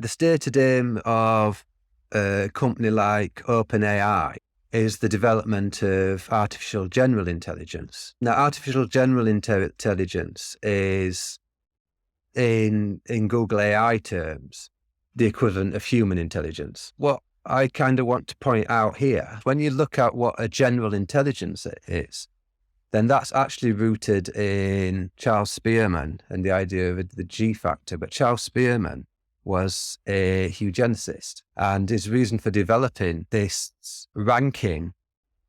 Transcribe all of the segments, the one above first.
The stated aim of a company like OpenAI is the development of artificial general intelligence. Now, artificial general intelligence is, in Google AI terms, the equivalent of human intelligence. What I kind of want to point out here, when you look at what a general intelligence is, then that's actually rooted in Charles Spearman and the idea of the G factor. But Charles Spearman was a eugenicist, and his reason for developing this ranking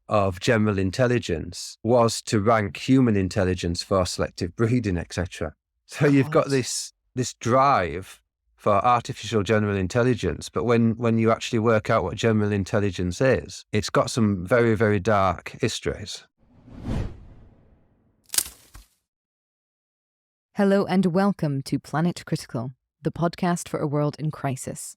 of general intelligence was to rank human intelligence for selective breeding, etc. So you've got this drive for artificial general intelligence, but when you actually work out what general intelligence is, it's got some very, very dark histories. Hello and welcome to Planet Critical, the podcast for a world in crisis.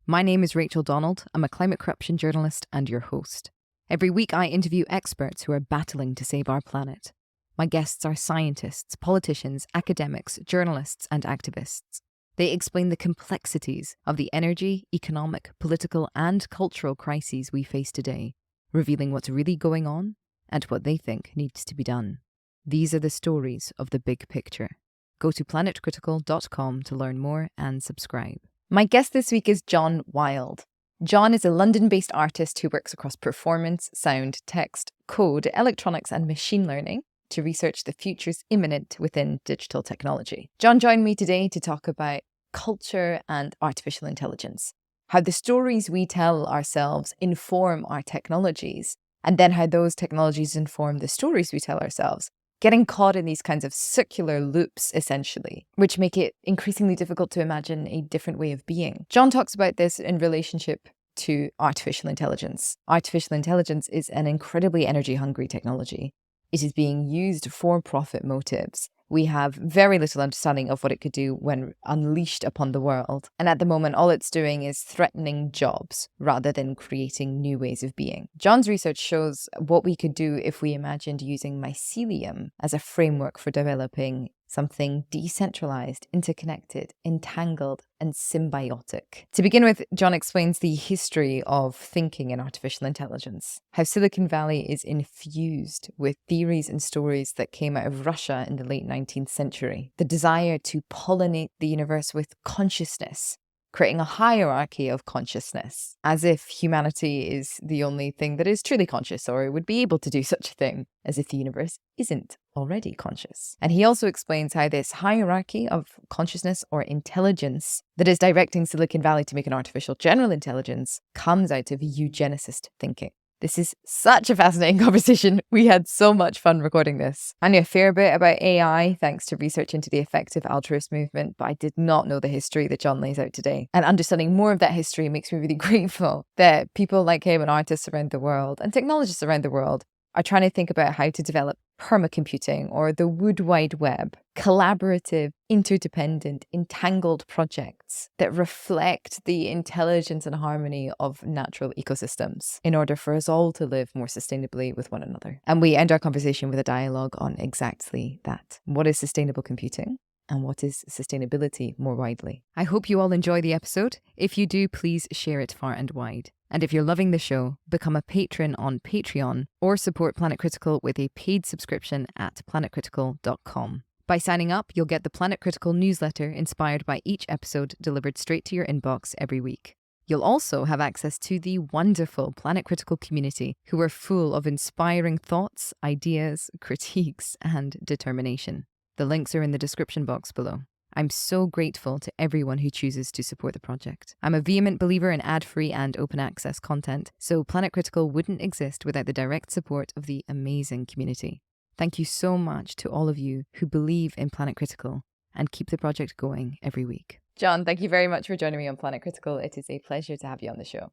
My name is Rachel Donald. I'm a climate corruption journalist and your host. Every week I interview experts who are battling to save our planet. My guests are scientists, politicians, academics, journalists, and activists. They explain the complexities of the energy, economic, political, and cultural crises we face today, revealing what's really going on and what they think needs to be done. These are the stories of the big picture. Go to planetcritical.com to learn more and subscribe. My guest this week is John Wild. John is a London-based artist who works across performance, sound, text, code, electronics, and machine learning to research the futures imminent within digital technology. John joined me today to talk about culture and artificial intelligence, how the stories we tell ourselves inform our technologies, and then how those technologies inform the stories we tell ourselves. Getting caught in these kinds of circular loops, essentially, which make it increasingly difficult to imagine a different way of being. John talks about this in relationship to artificial intelligence. Artificial intelligence is an incredibly energy-hungry technology. It is being used for profit motives. We have very little understanding of what it could do when unleashed upon the world. And at the moment, all it's doing is threatening jobs rather than creating new ways of being. John's research shows what we could do if we imagined using mycelium as a framework for developing something decentralized, interconnected, entangled, and symbiotic. To begin with, John explains the history of thinking in artificial intelligence, how Silicon Valley is infused with theories and stories that came out of Russia in the late 19th century. The desire to pollinate the universe with consciousness, creating a hierarchy of consciousness, as if humanity is the only thing that is truly conscious or would be able to do such a thing, as if the universe isn't already conscious. And he also explains how this hierarchy of consciousness or intelligence that is directing Silicon Valley to make an artificial general intelligence comes out of eugenicist thinking. This is such a fascinating conversation. We had so much fun recording this. I knew a fair bit about AI thanks to research into the effective altruist movement, but I did not know the history that John lays out today. And understanding more of that history makes me really grateful that people like him and artists around the world and technologists around the world are trying to think about how to develop permacomputing or the Wood Wide Web, collaborative, interdependent, entangled projects that reflect the intelligence and harmony of natural ecosystems in order for us all to live more sustainably with one another. And we end our conversation with a dialogue on exactly that. What is sustainable computing? And what is sustainability more widely? I hope you all enjoy the episode. If you do, please share it far and wide. And if you're loving the show, become a patron on Patreon or support Planet Critical with a paid subscription at planetcritical.com. By signing up, you'll get the Planet Critical newsletter inspired by each episode delivered straight to your inbox every week. You'll also have access to the wonderful Planet Critical community who are full of inspiring thoughts, ideas, critiques, and determination. The links are in the description box below. I'm so grateful to everyone who chooses to support the project. I'm a vehement believer in ad-free and open access content, so Planet Critical wouldn't exist without the direct support of the amazing community. Thank you so much to all of you who believe in Planet Critical and keep the project going every week. John, thank you very much for joining me on Planet Critical. It is a pleasure to have you on the show.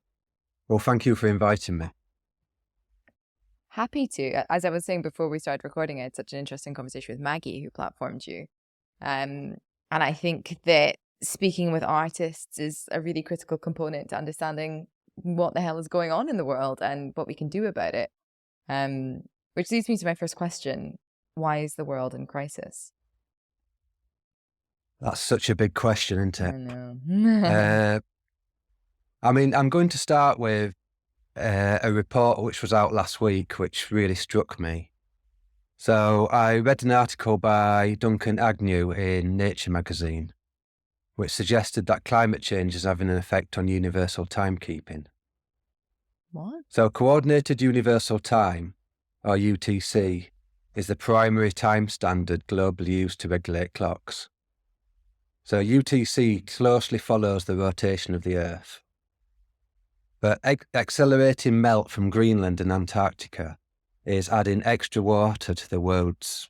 Well, thank you for inviting me. Happy to. As I was saying before we started recording, I had such an interesting conversation with Maggie, who platformed you. And I think that speaking with artists is a really critical component to understanding what the hell is going on in the world and what we can do about it. Which leads me to my first question. Why is the world in crisis? That's such a big question, isn't I it? know. I mean, I'm going to start with a report which was out last week, which really struck me. So I read an article by Duncan Agnew in Nature magazine, which suggested that climate change is having an effect on universal timekeeping. What? So Coordinated Universal Time, or UTC, is the primary time standard globally used to regulate clocks. So UTC closely follows the rotation of the Earth. But accelerating melt from Greenland and Antarctica is adding extra water to the world's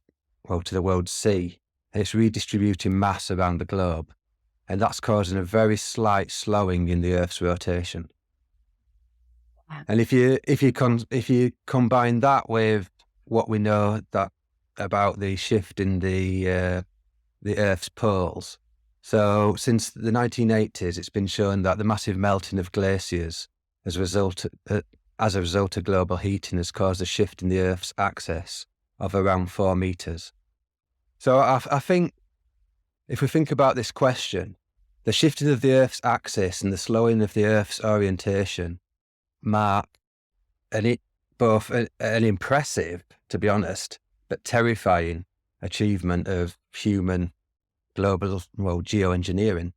sea, and it's redistributing mass around the globe, and that's causing a very slight slowing in the Earth's rotation. Wow. And if you combine that with what we know that about the shift in the Earth's poles, so since the 1980s, it's been shown that the massive melting of glaciers as a result of global heating has caused a shift in the Earth's axis of around 4 meters. So I think if we think about this question, the shifting of the Earth's axis and the slowing of the Earth's orientation mark both an impressive, to be honest, but terrifying achievement of human global geoengineering.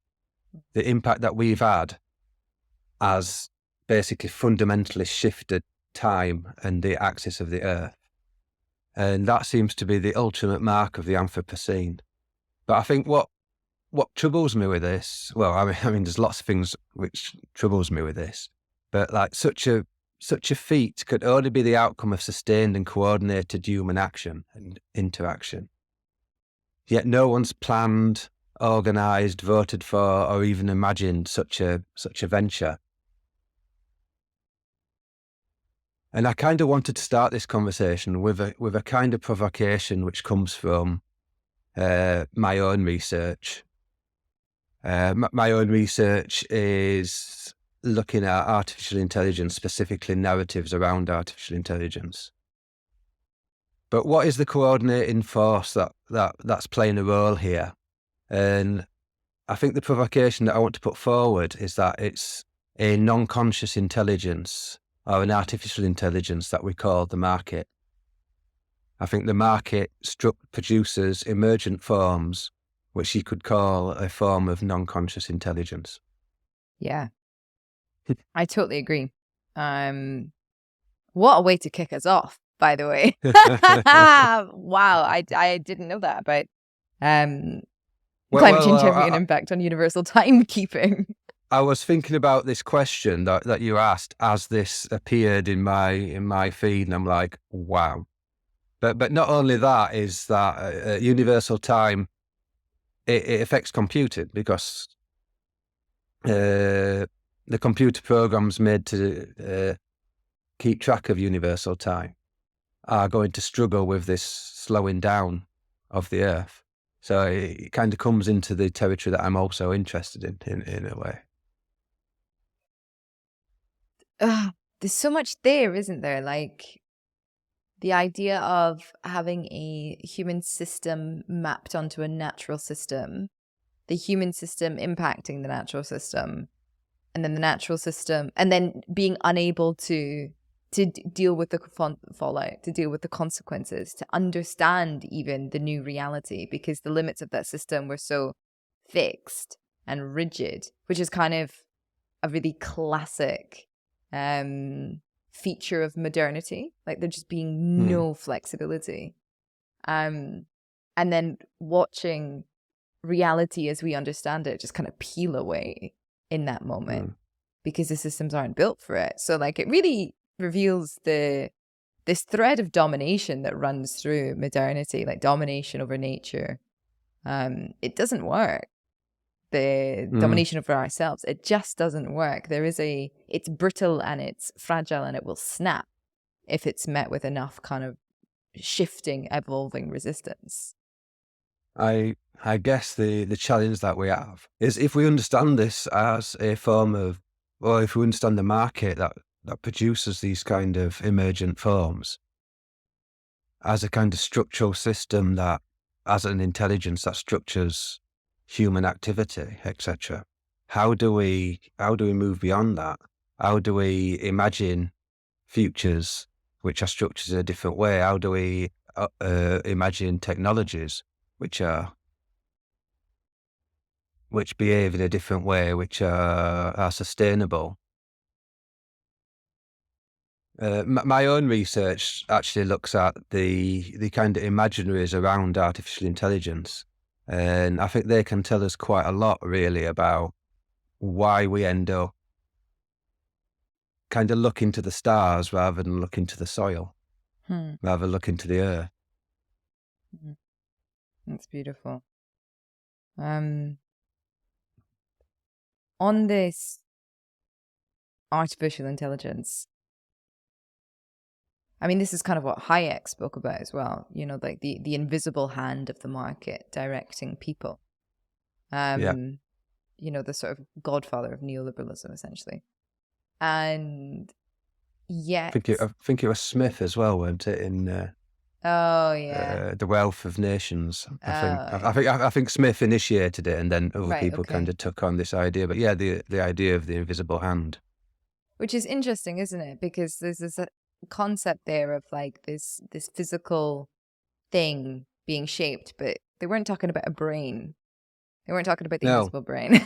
The impact that we've had has basically fundamentally shifted time and the axis of the Earth. And that seems to be the ultimate mark of the Anthropocene. But I think what troubles me with this, well, I mean, there's lots of things which troubles me with this, but like such a feat could only be the outcome of sustained and coordinated human action and interaction. Yet no one's planned, organised, voted for, or even imagined such a venture. And I kind of wanted to start this conversation with a kind of provocation which comes from my own research. My own research is looking at artificial intelligence, specifically narratives around artificial intelligence. But what is the coordinating force that's playing a role here? And I think the provocation that I want to put forward is that it's a non-conscious intelligence or an artificial intelligence that we call the market. I think the market produces emergent forms, which you could call a form of non-conscious intelligence. Yeah, I totally agree. What a way to kick us off, by the way. Wow, I didn't know that about climate change having an impact on universal timekeeping. I was thinking about this question that you asked as this appeared in my feed, and I'm like, wow. But not only that, is that universal time, it affects computing, because the computer programs made to keep track of universal time are going to struggle with this slowing down of the Earth. So it kind of comes into the territory that I'm also interested in a way. There's so much there, isn't there? Like the idea of having a human system mapped onto a natural system, the human system impacting the natural system, and then the natural system, and then being unable to deal with the fallout, to deal with the consequences, to understand even the new reality, because the limits of that system were so fixed and rigid, which is kind of a really classic feature of modernity, like there just being no flexibility. And then watching reality as we understand it just kind of peel away in that moment because the systems aren't built for it. So like it really reveals this thread of domination that runs through modernity, like domination over nature. It doesn't work. The domination over ourselves, it just doesn't work. It's brittle and it's fragile and it will snap if it's met with enough kind of shifting, evolving resistance. I guess the challenge that we have is if we understand this as a form of, or if we understand the market that produces these kind of emergent forms as a kind of structural system that, as an intelligence that structures human activity, etc. How do we move beyond that? How do we imagine futures which are structured in a different way? How do we imagine technologies which behave in a different way, which are sustainable? My own research actually looks at the kind of imaginaries around artificial intelligence, and I think they can tell us quite a lot, really, about why we end up kind of looking to the stars rather than looking to the soil, rather than looking to the earth. That's beautiful. On this artificial intelligence, I mean, this is kind of what Hayek spoke about as well, you know, like the invisible hand of the market directing people. Yeah. You know, the sort of godfather of neoliberalism, essentially. And yet... I think it was Smith as well, weren't it, in oh, yeah. The Wealth of Nations. Yeah. I think Smith initiated it, and then other Right, people okay. kind of took on this idea. But yeah, the idea of the invisible hand. Which is interesting, isn't it? Because there's this concept there of like this physical thing being shaped, but they weren't talking about a brain. They weren't talking about the No. invisible brain.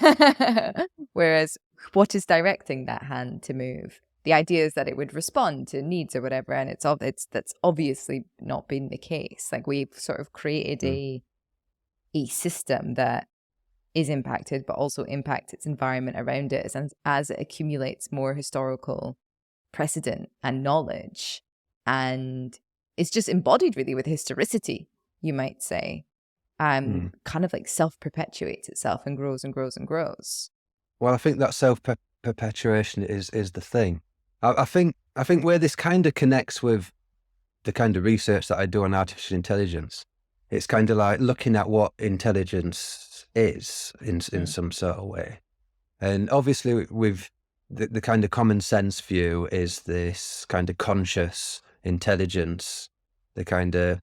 Whereas what is directing that hand to move? The idea is that it would respond to needs or whatever, and that's obviously not been the case. Like, we've sort of created a system that is impacted, but also impacts its environment around it as it accumulates more historical precedent and knowledge, and it's just embodied really with historicity, you might say. Kind of like self-perpetuates itself and grows and grows and grows. Well, I think that self-perpetuation is the thing. I think where this kind of connects with the kind of research that I do on artificial intelligence, it's kind of like looking at what intelligence is in some sort of way. And obviously with the kind of common sense view is this kind of conscious intelligence, the kind of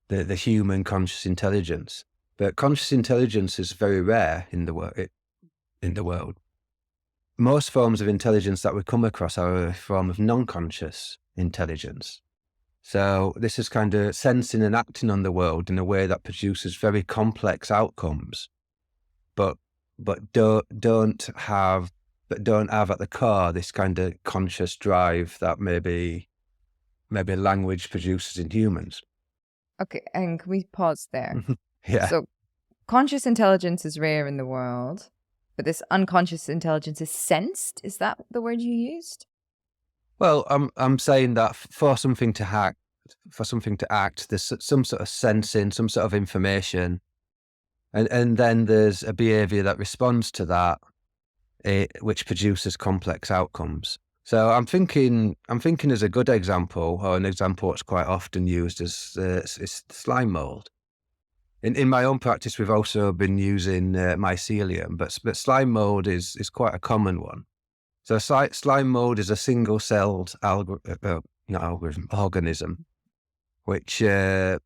the human conscious intelligence. But conscious intelligence is very rare in the world. Most forms of intelligence that we come across are a form of non-conscious intelligence. So this is kind of sensing and acting on the world in a way that produces very complex outcomes, but don't have at the core this kind of conscious drive that maybe language produces in humans. Okay, and can we pause there? Yeah. So conscious intelligence is rare in the world, but this unconscious intelligence is sensed. Is that the word you used? Well, I'm saying that for something to act, there's some sort of sensing, some sort of information, and then there's a behavior that responds to that, which produces complex outcomes. So I'm thinking as a good example, or an example that's quite often used is slime mold. In my own practice, we've also been using mycelium, but slime mold is quite a common one. So slime mold is a single-celled organism, which it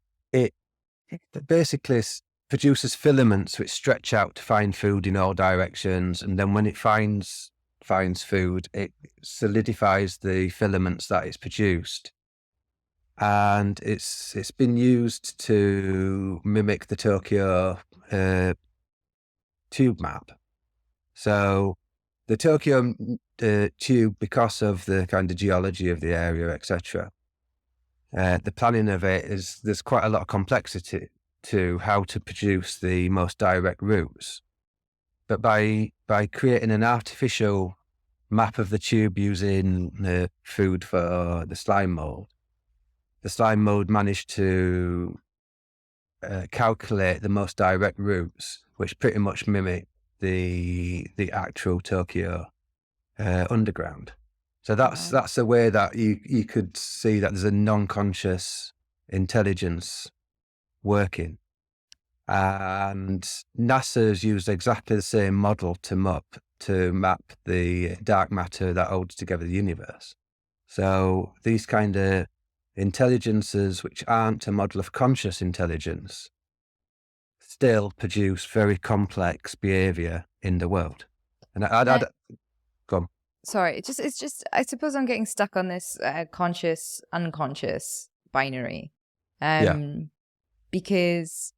basically produces filaments which stretch out to find food in all directions, and then when it finds food, it solidifies the filaments that it's produced. And it's been used to mimic the Tokyo tube map. So the Tokyo tube, because of the kind of geology of the area, etc., the planning of it is there's quite a lot of complexity to how to produce the most direct routes. But by creating an artificial map of the tube using food for the slime mold managed to calculate the most direct routes, which pretty much mimic the actual Tokyo underground. So that's a way that you could see that there's a non-conscious intelligence working. And NASA's used exactly the same model to map the dark matter that holds together the universe. So these kind of intelligences, which aren't a model of conscious intelligence, still produce very complex behaviour in the world. And go on. Sorry, it's just, I suppose I'm getting stuck on this conscious, unconscious binary. Because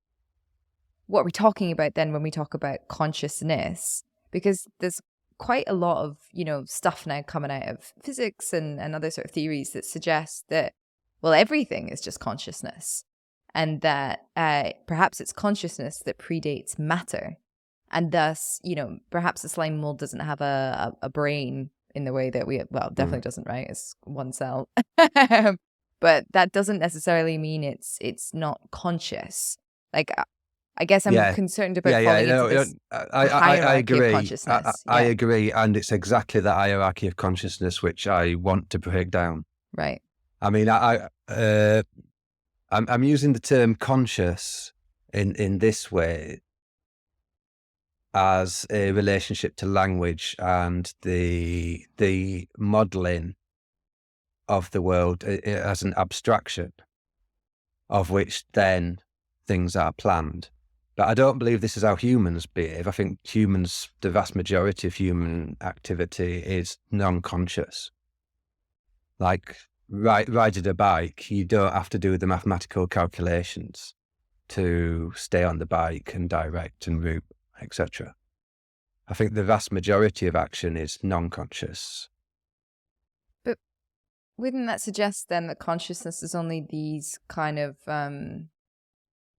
what we're talking about then when we talk about consciousness, because there's quite a lot of, stuff now coming out of physics and other sort of theories that suggest that, well, everything is just consciousness, and that perhaps it's consciousness that predates matter. And thus, perhaps the slime mold doesn't have a brain in the way that definitely doesn't, right? It's one cell. But that doesn't necessarily mean it's not conscious. Like, I guess I'm concerned about falling into this hierarchy of consciousness. I agree. And it's exactly that hierarchy of consciousness which I want to break down. Right. I mean, I'm using the term conscious in this way as a relationship to language and the modelling of the world as an abstraction of which then things are planned. But I don't believe this is how humans behave. I think the vast majority of human activity is non-conscious. Like riding a bike, you don't have to do the mathematical calculations to stay on the bike and direct and route, etc. I think the vast majority of action is non-conscious. But wouldn't that suggest then that consciousness is only these kind of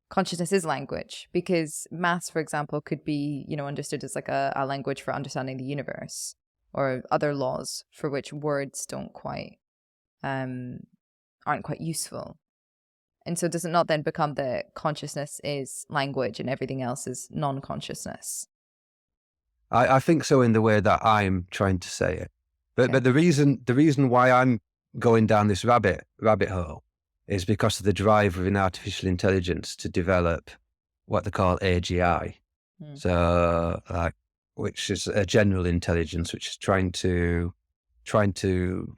consciousness is language? Because maths, for example, could be understood as like a language for understanding the universe, or other laws for which words aren't quite useful. And so does it not then become that consciousness is language and everything else is non-consciousness? I think so, in the way that I'm trying to say it. But the reason why I'm going down this rabbit hole is because of the drive within artificial intelligence to develop what they call A.G.I. So, which is a general intelligence, which is trying to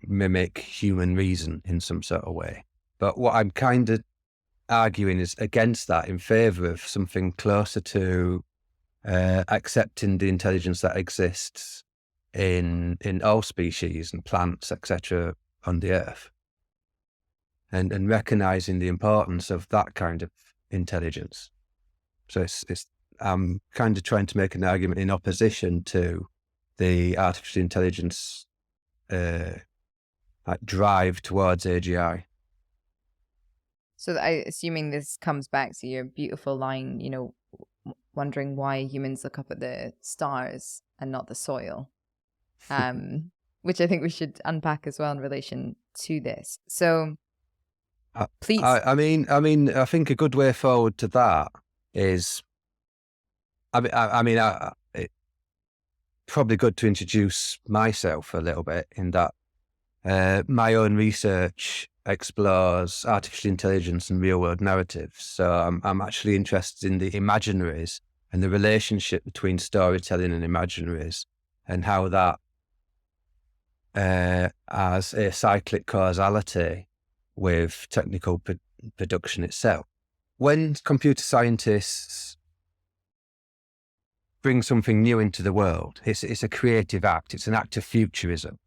mimic human reason in some sort of way. But what I'm kind of arguing is against that, in favour of something closer to accepting the intelligence that exists in all species and plants, etc., on the earth, and recognising the importance of that kind of intelligence. So I'm kind of trying to make an argument in opposition to the artificial intelligence drive towards A.G.I. So assuming this comes back to your beautiful line, wondering why humans look up at the stars and not the soil, which I think we should unpack as well in relation to this. So please. I mean, I think a good way forward to that is, it's probably good to introduce myself a little bit in that my own research explores artificial intelligence and real-world narratives. So I'm actually interested in the imaginaries and the relationship between storytelling and imaginaries, and how that has a cyclic causality with technical production itself. When computer scientists bring something new into the world, it's a creative act. It's an act of futurism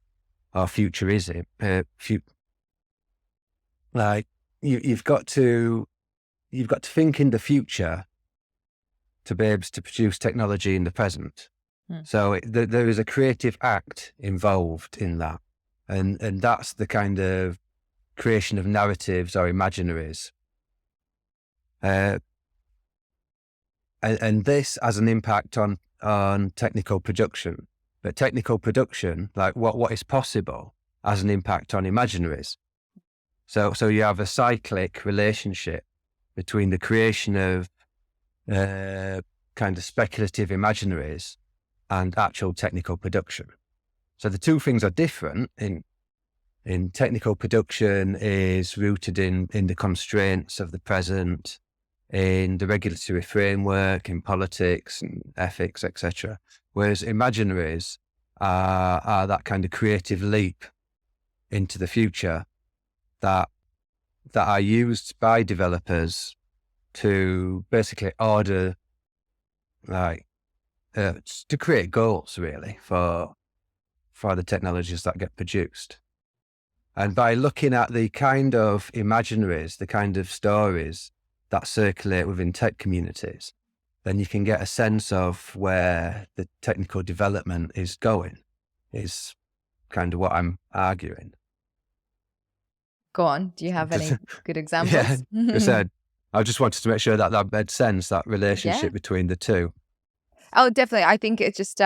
or futurism. Like you've got to think in the future to be able to produce technology in the present. So there is a creative act involved in that, and that's the kind of creation of narratives or imaginaries. And this has an impact on technical production. But technical production, like what is possible, has an impact on imaginaries. So you have a cyclic relationship between the creation of kind of speculative imaginaries and actual technical production. So the two things are different. In technical production is rooted in the constraints of the present, in the regulatory framework, in politics and ethics, etc. Whereas imaginaries are that kind of creative leap into the future that are used by developers to basically order like to create goals really for the technologies that get produced. And by looking at the kind of imaginaries, the kind of stories that circulate within tech communities, then you can get a sense of where the technical development is going, is kind of what I'm arguing. Go on. Do you have any good Yeah, examples? I said, I just wanted to make sure that that made sense, that relationship Yeah. between the two. Oh, definitely. I think it's just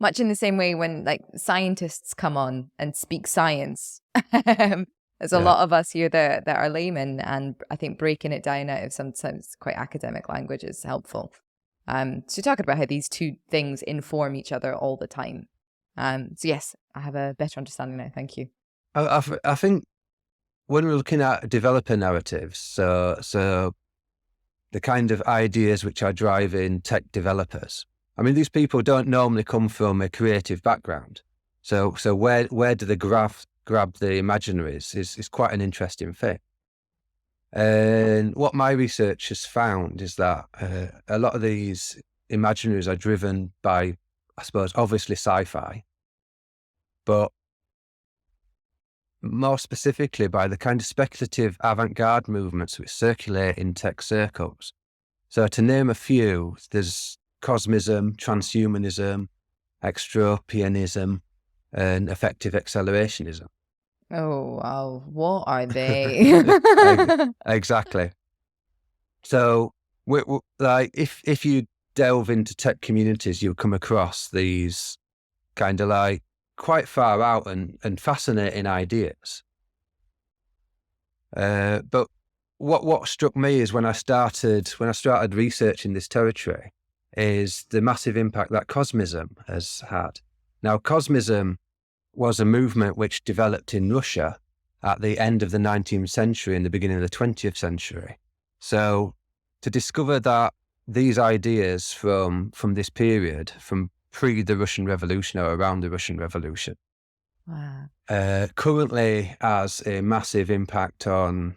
much in the same way when like scientists come on and speak science. There's a Yeah. lot of us here that are laymen, and I think breaking it down out of sometimes quite academic language is helpful. So talking about how these two things inform each other all the time. So yes, I have a better understanding now. Thank you. I think when we're looking at developer narratives, so the kind of ideas which are driving tech developers, I mean, these people don't normally come from a creative background. So where do they grab the imaginaries is quite an interesting thing. And what my research has found is that a lot of these imaginaries are driven by, I suppose, obviously sci-fi, but more specifically by the kind of speculative avant-garde movements which circulate in tech circles. So to name a few, there's cosmism, transhumanism, extropianism, and effective accelerationism. Oh, wow. What are they? Exactly. So, like, if you delve into tech communities, you'll come across these kind of like quite far out and fascinating ideas. But what struck me is when I started researching this territory, is the massive impact that cosmism has had. Now, cosmism was a movement which developed in Russia at the end of the 19th century and the beginning of the 20th century. So to discover that these ideas from this period, from pre the Russian Revolution or around the Russian Revolution, Wow. currently has a massive impact on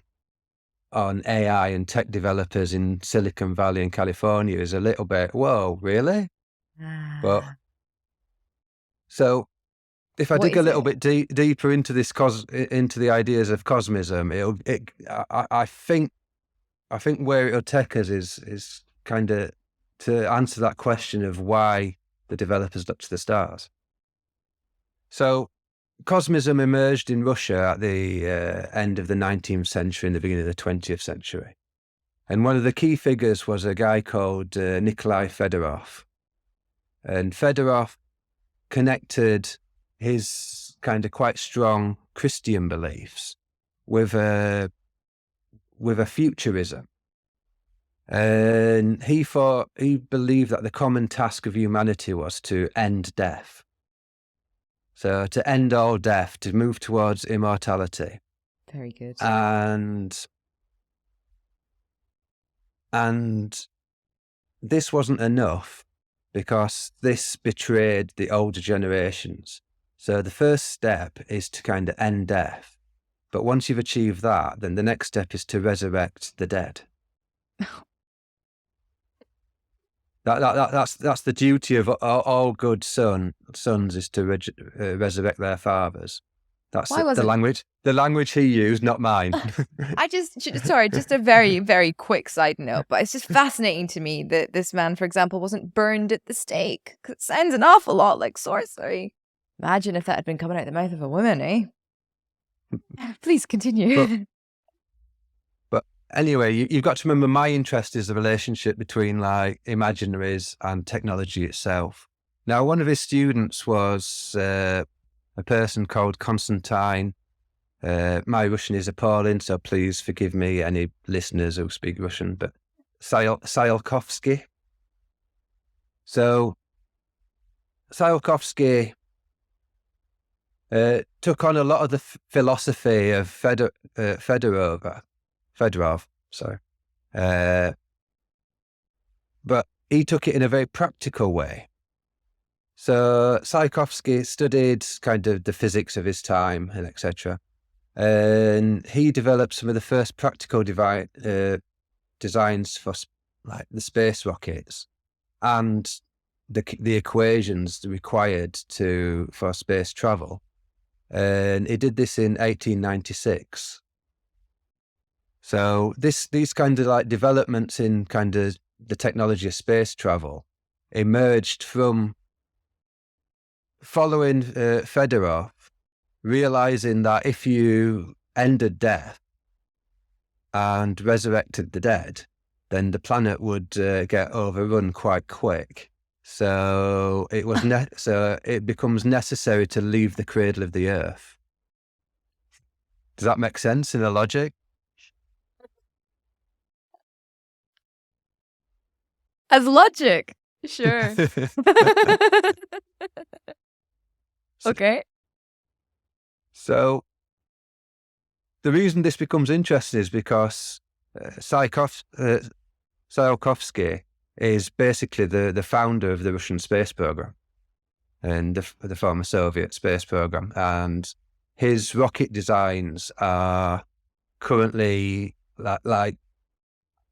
AI and tech developers in Silicon Valley and California is a little bit, whoa, really? But so if I What dig a is little it? bit deeper into this into the ideas of cosmism, I think where it'll take us is kind of to answer that question of why the developers look to the stars. So cosmism emerged in Russia at the end of the 19th century and the beginning of the 20th century. And one of the key figures was a guy called Nikolai Fedorov. And Fedorov connected his kind of quite strong Christian beliefs with a futurism. And he believed that the common task of humanity was to end death. So to end all death, to move towards immortality. Very good. And this wasn't enough because this betrayed the older generations. So the first step is to kind of end death. But once you've achieved that, then the next step is to resurrect the dead. That's the duty of all good sons is to resurrect their fathers. That's Why the wasn't language he used, not mine. sorry, just a very, very quick side note, but it's just fascinating to me that this man, for example, wasn't burned at the stake. 'Cause it sounds an awful lot like sorcery. Imagine if that had been coming out the mouth of a woman, eh? Please continue. But anyway, you've got to remember my interest is the relationship between like imaginaries and technology itself. Now, one of his students was a person called Konstantin. My Russian is appalling, so please forgive me, any listeners who speak Russian, but Tsiolkovsky. So Tsiolkovsky took on a lot of the philosophy of Fedorov, sorry. But he took it in a very practical way. So Tsiolkovsky studied kind of the physics of his time and etc. And he developed some of the first practical designs for like the space rockets and the equations required for space travel. And he did this in 1896. So these kind of like developments in kind of the technology of space travel emerged from following Fedorov, realizing that if you ended death and resurrected the dead, then the planet would get overrun quite quick. So it becomes necessary to leave the cradle of the earth. Does that make sense in the logic? As logic, sure. Okay. So the reason this becomes interesting is because Tsiolkovsky is basically the founder of the Russian space program and the former Soviet space program, and his rocket designs are currently like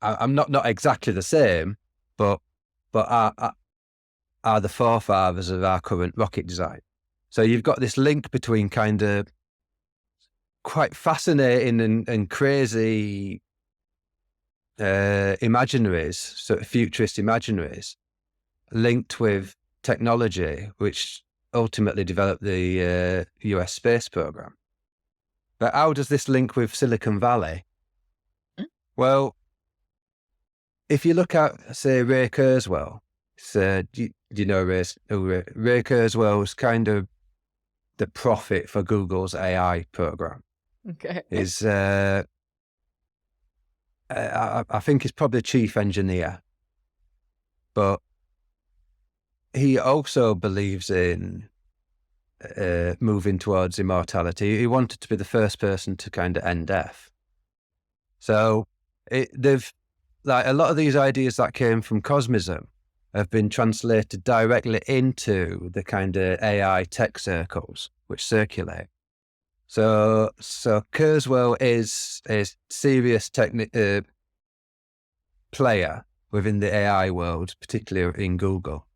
I'm not exactly the same, but are the forefathers of our current rocket design. So you've got this link between kind of quite fascinating and crazy imaginaries, sort of futurist imaginaries, linked with technology, which ultimately developed the US space program. But how does this link with Silicon Valley? Well, if you look at, say, Ray Kurzweil, do you know Ray Kurzweil was kind of the prophet for Google's AI program. Okay. I think he's probably chief engineer, but he also believes in moving towards immortality. He wanted to be the first person to kind of end death. So they've like a lot of these ideas that came from cosmism have been translated directly into the kind of AI tech circles which circulate. So Kurzweil is a serious player within the AI world, particularly in Google.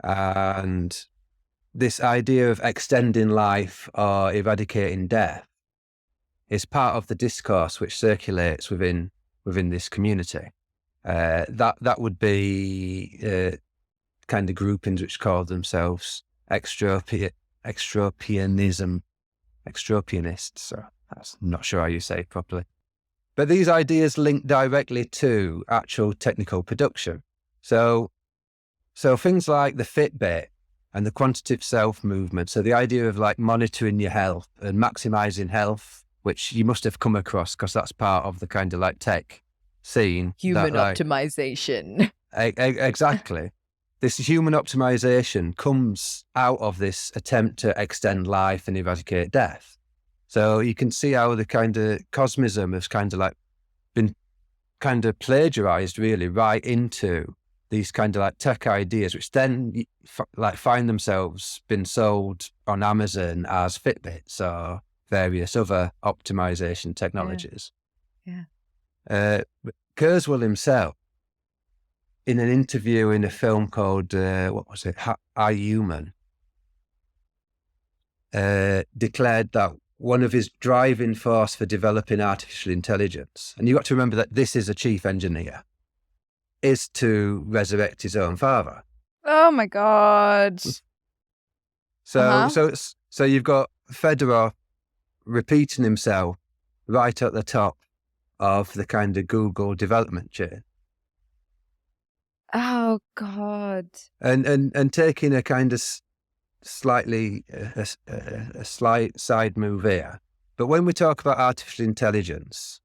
And this idea of extending life or eradicating death is part of the discourse which circulates within this community. That would be kind of groupings which call themselves extropianists. So I'm not sure how you say it properly. But these ideas link directly to actual technical production. So things like the Fitbit and the quantitative self movement. So the idea of like monitoring your health and maximizing health, which you must have come across because that's part of the kind of like tech scene. Human optimization. Exactly. This human optimization comes out of this attempt to extend life and eradicate death. So you can see how the kind of cosmism has kind of like been kind of plagiarized really right into these kind of like tech ideas, which then like find themselves been sold on Amazon as Fitbits or various other optimization technologies. Yeah. Kurzweil himself, in an interview in a film called, what was it, I, Human, declared that one of his driving force for developing artificial intelligence, and you've got to remember that this is a chief engineer, is to resurrect his own father. Oh my God. So you've got Fedorov repeating himself right at the top of the kind of Google development chain. Oh God. And taking a kind of slightly a slight side move here. But when we talk about artificial intelligence,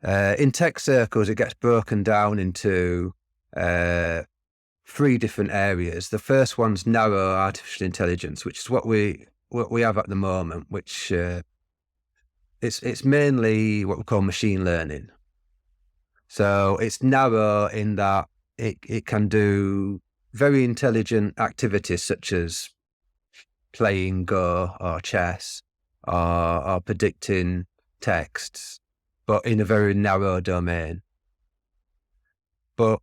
in tech circles, it gets broken down into 3 different areas. The first one's narrow artificial intelligence, which is what we have at the moment, which it's mainly what we call machine learning. So it's narrow in that it can do very intelligent activities such as playing Go or chess or predicting texts, but in a very narrow domain. But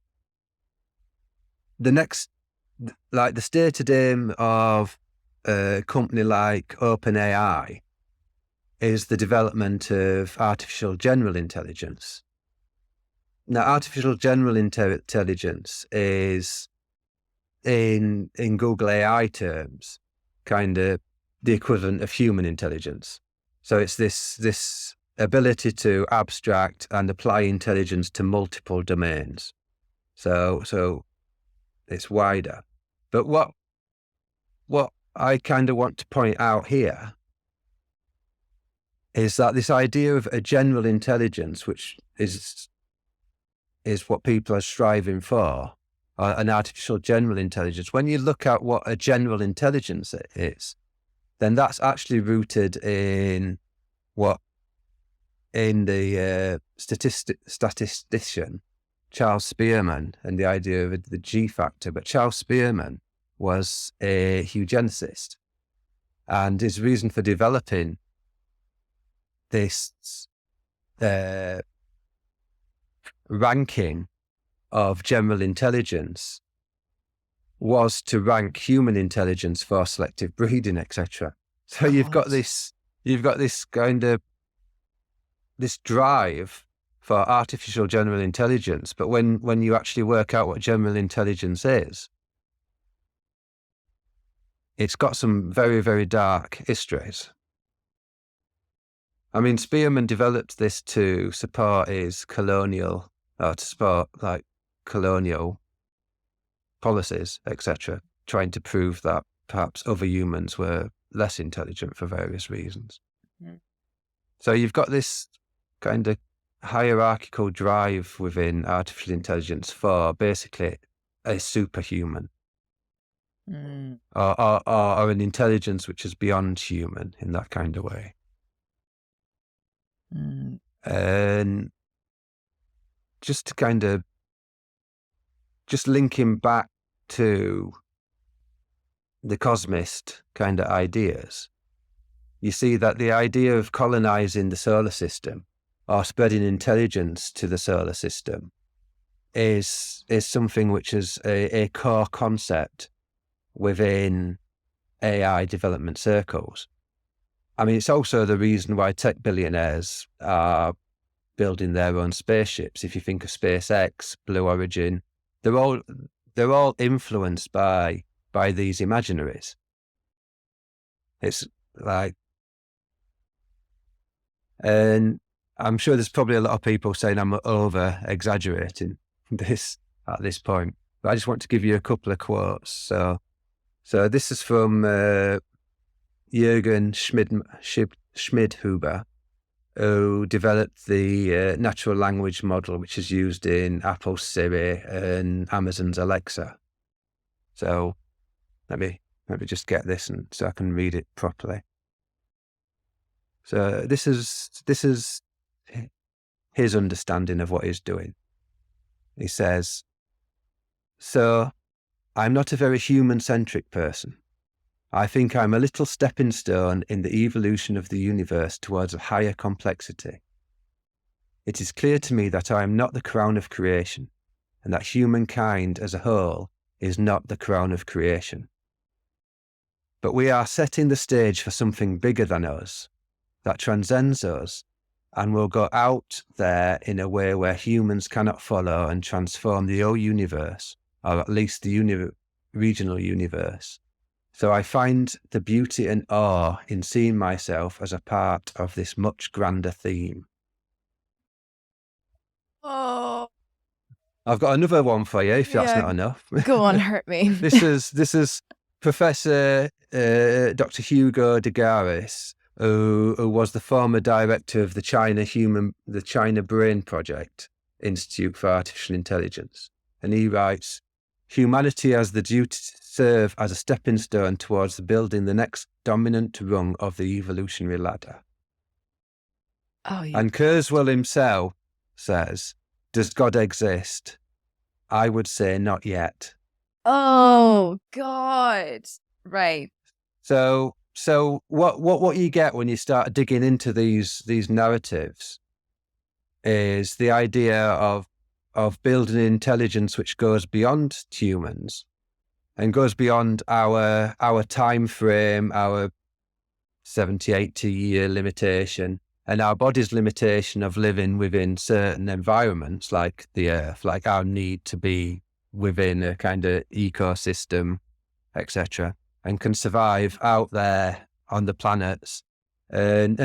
the next, like the stated aim of a company like OpenAI is the development of artificial general intelligence. Now, artificial general intelligence is, in Google AI terms, kind of the equivalent of human intelligence. So it's this ability to abstract and apply intelligence to multiple domains. So it's wider. But what I kind of want to point out here is that this idea of a general intelligence, which is what people are striving for, an artificial general intelligence. When you look at what a general intelligence is, then that's actually rooted in the statistician Charles Spearman and the idea of the G factor. But Charles Spearman was a eugenicist, and his reason for developing this ranking of general intelligence was to rank human intelligence for selective breeding, etc. So you've got this kind of this drive for artificial general intelligence, but when you actually work out what general intelligence is, it's got some very, very dark histories. I mean, Spearman developed this to support his colonial policies, etc., trying to prove that perhaps other humans were less intelligent for various reasons. Mm. So you've got this kind of hierarchical drive within artificial intelligence for basically a superhuman, or an intelligence which is beyond human in that kind of way. And just to kind of linking back to the cosmist kind of ideas, you see that the idea of colonizing the solar system or spreading intelligence to the solar system is something which is a core concept within AI development circles. I mean, it's also the reason why tech billionaires are building their own spaceships. If you think of SpaceX, Blue Origin, they're all influenced by these imaginaries. It's like, and I'm sure there's probably a lot of people saying I'm over exaggerating this at this point, but I just want to give you a couple of quotes. So this is from Jürgen Schmidhuber, who developed the natural language model, which is used in Apple's Siri and Amazon's Alexa. So let me just get this so I can read it properly. So this is his understanding of what he's doing. He says, "So I'm not a very human-centric person. I think I'm a little stepping stone in the evolution of the universe towards a higher complexity. It is clear to me that I am not the crown of creation, and that humankind as a whole is not the crown of creation. But we are setting the stage for something bigger than us, that transcends us, and will go out there in a way where humans cannot follow and transform the whole universe, or at least the regional universe. So I find the beauty and awe in seeing myself as a part of this much grander theme." Oh, I've got another one for you, if that's not enough. Go on, hurt me. This is Professor Dr. Hugo de Garis, who was the former director of the China Brain Project Institute for Artificial Intelligence. And he writes, "Humanity has the duty to serve as a stepping stone towards building the next dominant rung of the evolutionary ladder." Oh, yeah. And Kurzweil himself says, "Does God exist? I would say not yet." Oh, God. Right. So what you get when you start digging into these narratives is the idea of building intelligence which goes beyond humans and goes beyond our time frame, our 70, 80-year limitation, and our body's limitation of living within certain environments like the Earth, like our need to be within a kind of ecosystem, etc., and can survive out there on the planets. And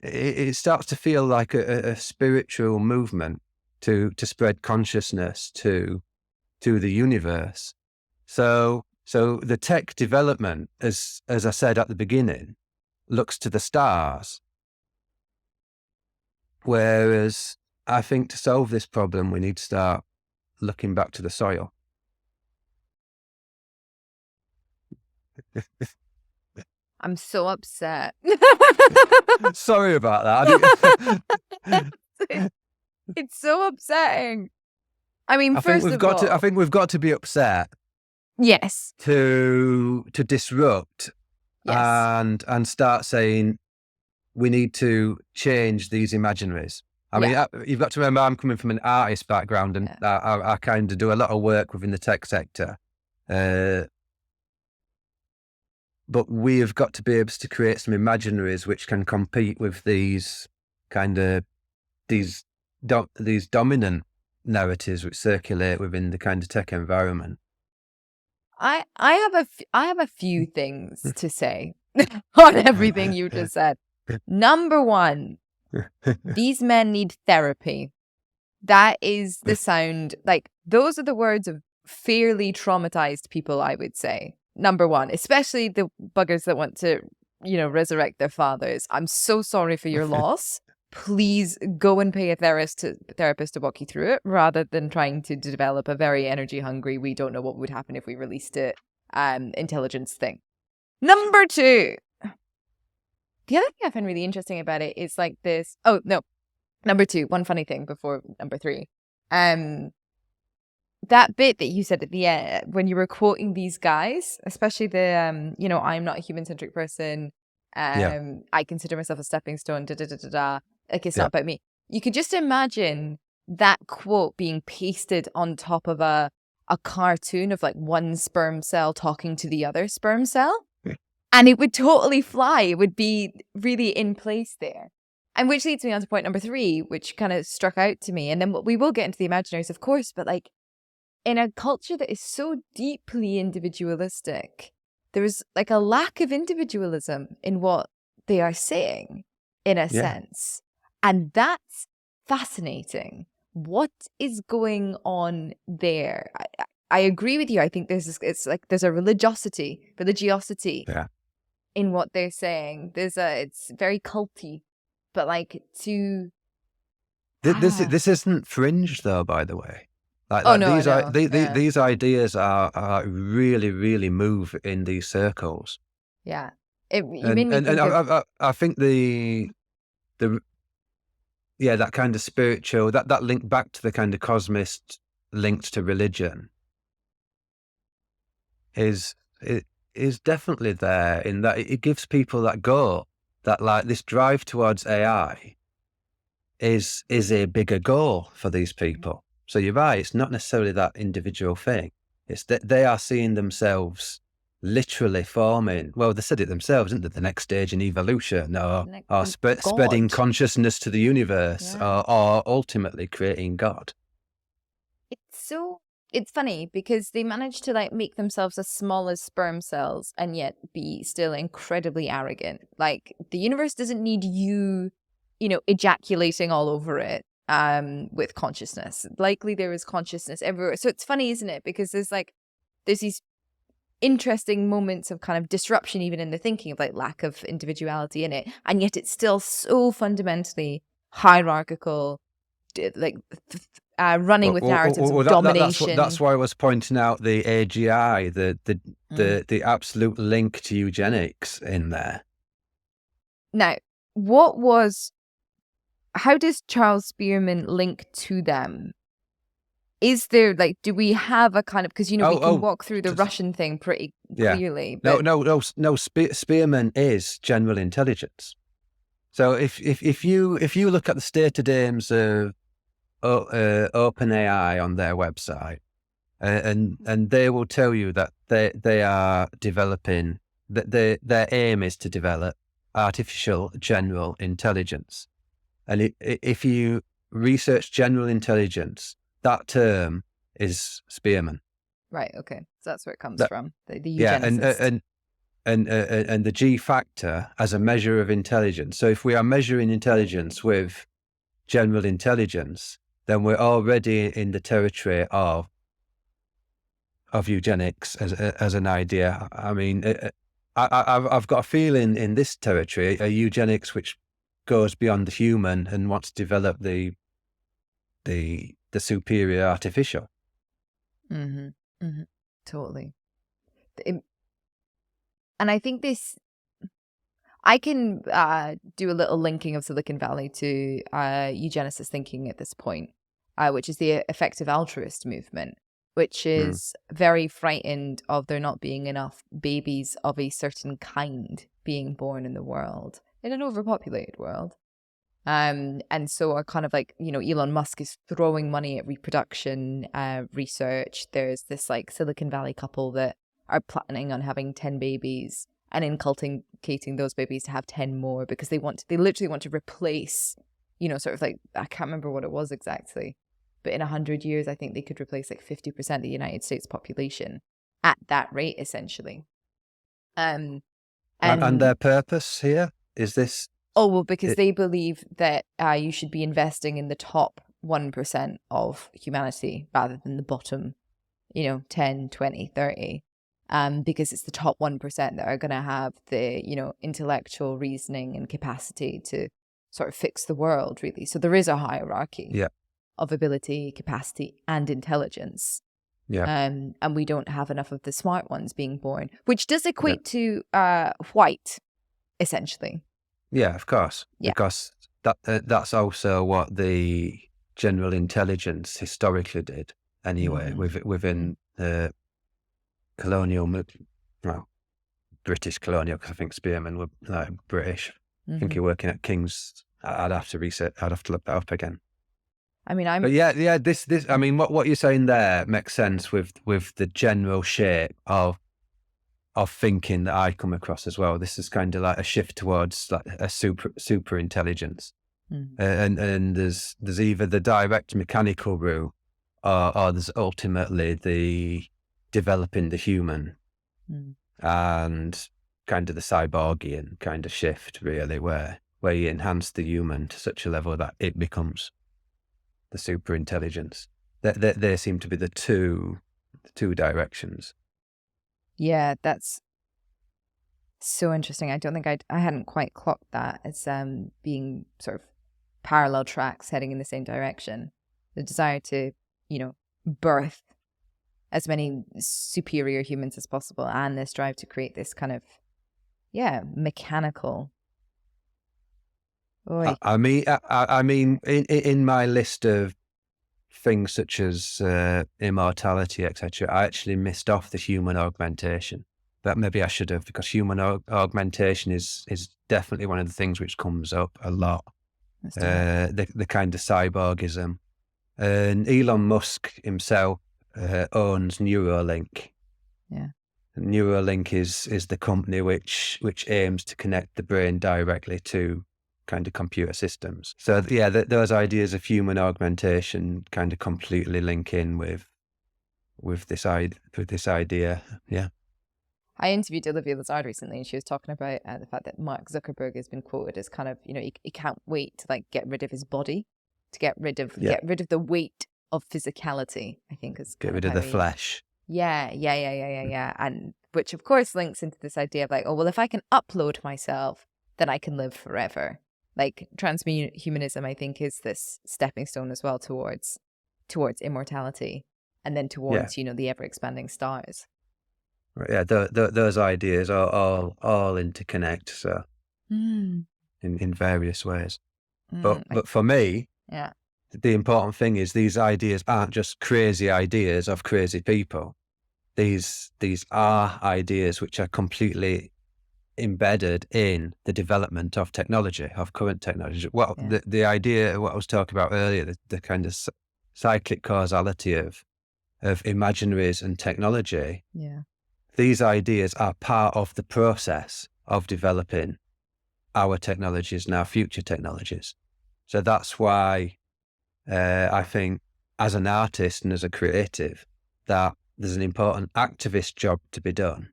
it starts to feel like a spiritual movement to spread consciousness to the universe. So the tech development, as I said at the beginning, looks to the stars. Whereas I think to solve this problem, we need to start looking back to the soil. I'm so upset. Sorry about that. It's so upsetting. I mean, I think we've got to be upset. Yes. To disrupt. Yes. And start saying we need to change these imaginaries. I mean, you've got to remember I'm coming from an artist background, and I kind of do a lot of work within the tech sector. But we have got to be able to create some imaginaries which can compete with these kind of these dominant narratives which circulate within the kind of tech environment. I have a few things to say on everything you just said. Number one, these men need therapy. That is the sound, like, those are the words of fairly traumatized people, I would say. Number one, especially the buggers that want to, resurrect their fathers. I'm so sorry for your loss. Please go and pay a therapist to walk you through it, rather than trying to develop a very energy hungry, we don't know what would happen if we released it, intelligence thing. Number two, the other thing I find really interesting about it is like this. Oh, no. Number two, one funny thing before number three. That bit that you said at the end, when you were quoting these guys, especially the, I'm not a human-centric person. I consider myself a stepping stone, Like, it's not about me. You could just imagine that quote being pasted on top of a cartoon of like one sperm cell talking to the other sperm cell. And it would totally fly. It would be really in place there. And which leads me on to point number three, which kind of struck out to me. And then we will get into the imaginaries, of course, but like in a culture that is so deeply individualistic, there's like a lack of individualism in what they are saying, in a sense. And that's fascinating. What is going on there? I agree with you. I think there's a religiosity in what they're saying. It's very culty, but like this isn't fringe though, by the way. These ideas are really, really move in these circles. Yeah, you made me think I think that kind of spiritual, that link back to the kind of cosmist linked to religion is definitely there, in that it gives people that goal, that like this drive towards AI is a bigger goal for these people. So you're right, it's not necessarily that individual thing. It's that they are seeing themselves literally forming, well, they said it themselves, isn't it? The next stage in evolution, or spreading consciousness to the universe, or ultimately creating God. It's funny because they managed to like make themselves as small as sperm cells and yet be still incredibly arrogant. Like, the universe doesn't need you, ejaculating all over it with consciousness. Likely there is consciousness everywhere. So it's funny, isn't it? Because there's these interesting moments of kind of disruption even in the thinking of like lack of individuality in it, and yet it's still so fundamentally hierarchical, like running with narratives of domination. That's why I was pointing out the A.G.I, the absolute link to eugenics in there. Now, how does Charles Spearman link to them? Is there, like, do we have a kind of, because, we can walk through the Russian thing pretty clearly. But... No, Spearman is general intelligence. So if you look at the stated aims of OpenAI on their website, and they will tell you that they are developing, that their aim is to develop artificial general intelligence. And if you research general intelligence, that term is Spearman. Right. Okay. So that's where it comes That, from. The yeah, eugenicist. and the G factor as a measure of intelligence. So if we are measuring intelligence with general intelligence, then we're already in the territory of eugenics as an idea. I mean, I've got a feeling in this territory, a eugenics which goes beyond the human and wants to develop the superior artificial. Mm-hmm. Mm-hmm. Totally. And I think I can do a little linking of Silicon Valley to eugenicist thinking at this point, which is the effective altruist movement, which is very frightened of there not being enough babies of a certain kind being born in the world, in an overpopulated world. And so are kind of like, Elon Musk is throwing money at reproduction research. There's this like Silicon Valley couple that are planning on having 10 babies and inculcating those babies to have 10 more because they literally want to replace, sort of like, I can't remember what it was exactly, but in 100 years, I think they could replace like 50% of the United States population at that rate, essentially. And their purpose here is this? Oh, well, because they believe that you should be investing in the top 1% of humanity rather than the bottom, 10, 20, 30. Because it's the top 1% that are going to have the, intellectual reasoning and capacity to sort of fix the world, really. So there is a hierarchy of ability, capacity, and intelligence. Yeah. And we don't have enough of the smart ones being born, which does equate to white, essentially. Yeah, of course. Yeah. Because that's also what the general intelligence historically did anyway, within the colonial, British colonial, because I think Spearman were like British. I think you're working at King's. I'd have to look that up again. I mean, But yeah, this, I mean, what you're saying there makes sense with the general shape of thinking that I come across as well. This is kind of like a shift towards like a super intelligence, and there's either the direct mechanical route, or there's ultimately the developing the human, and kind of the cyborgian kind of shift, really, where you enhance the human to such a level that it becomes the super intelligence. They seem to be the two directions. Yeah, that's so interesting. I don't think I hadn't quite clocked that as being sort of parallel tracks heading in the same direction. The desire to, birth as many superior humans as possible, and this drive to create this kind of, mechanical. I mean, in my list of things such as immortality, etc., I actually missed off the human augmentation. But maybe I should have, because human augmentation is definitely one of the things which comes up a lot. The kind of cyborgism. And Elon Musk himself owns Neuralink. Yeah. Neuralink is the company which aims to connect the brain directly to kind of computer systems. So yeah, those ideas of human augmentation kind of completely link in with this idea. Yeah. I interviewed Olivia Lazard recently, and she was talking about the fact that Mark Zuckerberg has been quoted as kind of, he can't wait to like get rid of his body, to get rid of the weight of physicality, I think is get rid of the flesh. Yeah. And which of course links into this idea of like, oh, well, if I can upload myself, then I can live forever. Like transhumanism, I think, is this stepping stone as well towards immortality, and then towards, the ever expanding stars. Right, yeah, those ideas are all interconnect, so in various ways. But for me, the important thing is these ideas aren't just crazy ideas of crazy people. These are ideas which are completely embedded in the development of technology, of current technology. Well, the idea, what I was talking about earlier, the kind of cyclic causality of imaginaries and technology, these ideas are part of the process of developing our technologies and our future technologies. So that's why I think as an artist and as a creative, that there's an important activist job to be done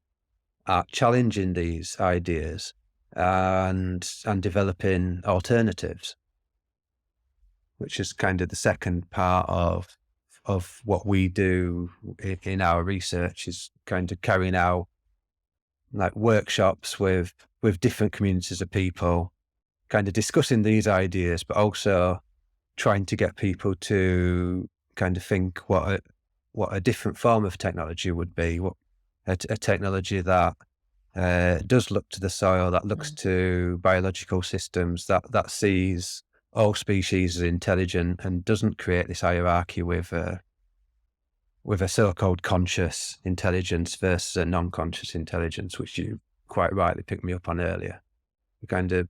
at challenging these ideas and developing alternatives, which is kind of the second part of what we do in our research, is kind of carrying out like workshops with different communities of people, kind of discussing these ideas, but also trying to get people to kind of think what a different form of technology would be, what a technology that does look to the soil, that looks to biological systems, that sees all species as intelligent and doesn't create this hierarchy with a so-called conscious intelligence versus a non-conscious intelligence, which you quite rightly picked me up on earlier. We kind of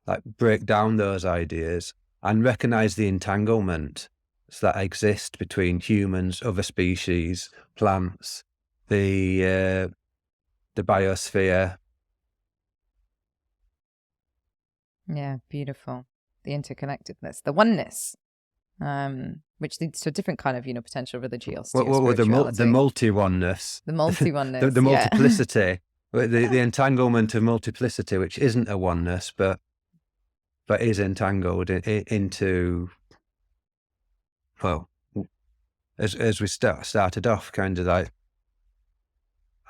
like break down those ideas and recognize the entanglements that exist between humans, other species, plants, the biosphere. Yeah, beautiful. The interconnectedness, the oneness, which leads to a different kind of, potential religiosity or spirituality. The multi-oneness. The multi-oneness. the multiplicity. The entanglement of multiplicity, which isn't a oneness, but is entangled into, well, as we started off, kind of like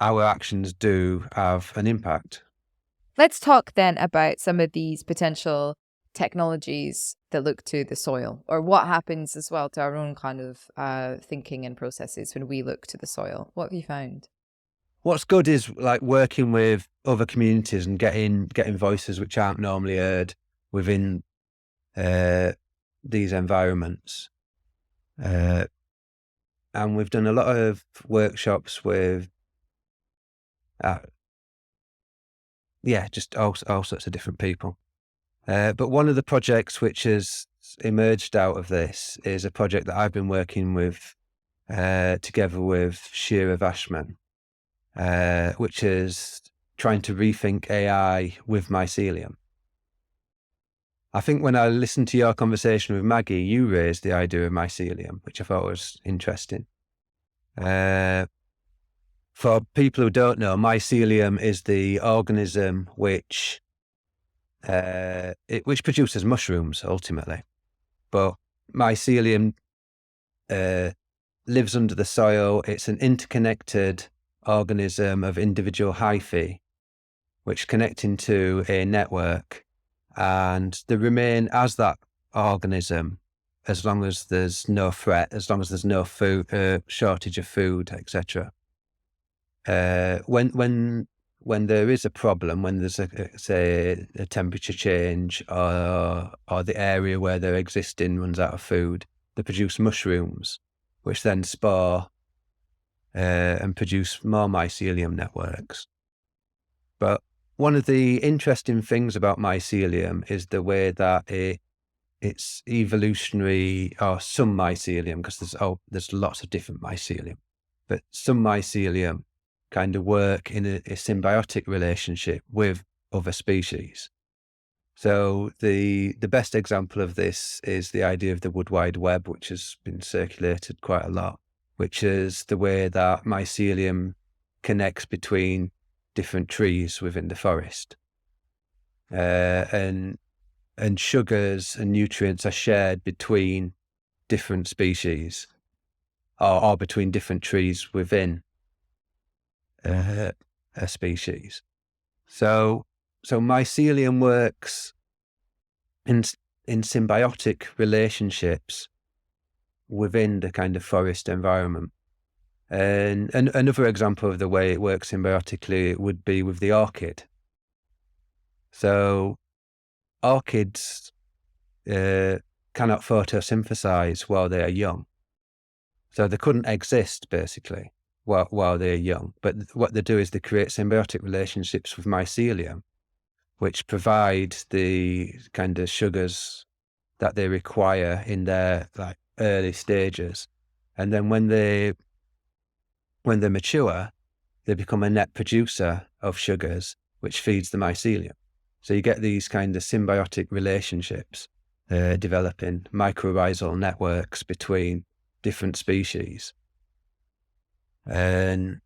our actions do have an impact. Let's talk then about some of these potential technologies that look to the soil, or what happens as well to our own kind of thinking and processes when we look to the soil. What have you found? What's good is like working with other communities and getting voices which aren't normally heard within these environments. And we've done a lot of workshops with, just all sorts of different people. But one of the projects which has emerged out of this is a project that I've been working with together with Shira Vashman, which is trying to rethink AI with mycelium. I think when I listened to your conversation with Maggie, you raised the idea of mycelium, which I thought was interesting. For people who don't know, mycelium is the organism which produces mushrooms ultimately, but mycelium lives under the soil. It's an interconnected organism of individual hyphae, which connect into a network, and they remain as that organism as long as there's no threat, as long as there's no food shortage of food, etc. When there is a problem, when there's a temperature change, or the area where they're existing runs out of food, they produce mushrooms, which then spore and produce more mycelium networks. But one of the interesting things about mycelium is the way that it's evolutionary, or some mycelium, because there's lots of different mycelium, but some mycelium kind of work in a symbiotic relationship with other species. So the best example of this is the idea of the Wood Wide Web, which has been circulated quite a lot, which is the way that mycelium connects between different trees within the forest. And sugars and nutrients are shared between different species, or between different trees within a species. So mycelium works in symbiotic relationships within the kind of forest environment. And another example of the way it works symbiotically would be with the orchid. So orchids cannot photosynthesize while they are young. So they couldn't exist, basically. while they're young. But what they do is they create symbiotic relationships with mycelium, which provide the kind of sugars that they require in their like early stages. And then when they mature, they become a net producer of sugars, which feeds the mycelium. So you get these kind of symbiotic relationships developing, mycorrhizal networks between different species. And